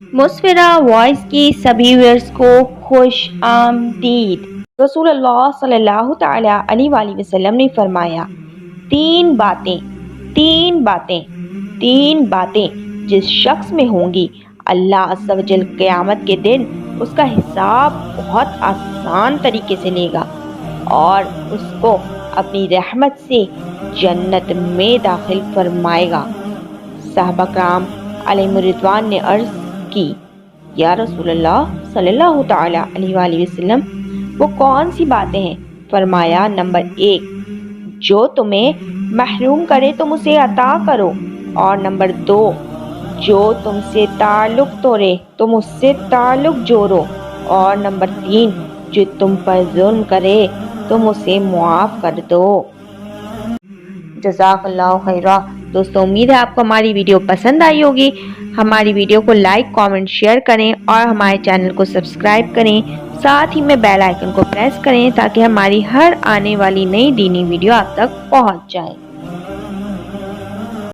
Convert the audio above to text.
Musfira voice की सभी viewers को खुश आमदीद। रसूलुल्लाह सल्लल्लाहु तआला अलैहि वसल्लम ने फरमाया, तीन बातें तीन बातें तीन बातें जिस शख्स में होंगी, अल्लाह अज़्ज़ व जल क़यामत के दिन उसका हिसाब बहुत आसान तरीके से लेगा और उसको अपनी रहमत से जन्नत में दाखिल फरमाएगा। सहाबा कराम अलैहिम रिज़वान ने अर्ज़ की, या रसूलल्लाह सल्लल्लाहु तआला अलैहि वसल्लम, वो कौन सी बातें हैं? फरमाया, नंबर 1, जो तुम्हें महरूम करे तुम उसे अता करो, और नंबर 2, जो तुमसे ताल्लुक़ तोड़े तुम उससे ताल्लुक़ जोड़ो, और नंबर 3, जो तुम पर जुल्म करे तुम उसे मुआफ़ कर दो। जज़ाकल्लाहु खैरा। दोस्तों, उम्मीद है आपको हमारी वीडियो पसंद आई होगी। हमारी वीडियो को लाइक, कमेंट, शेयर करें और हमारे चैनल को सब्सक्राइब करें। साथ ही में बेल आइकन को प्रेस करें ताकि हमारी हर आने वाली नई दीनी वीडियो आप तक पहुंच जाए।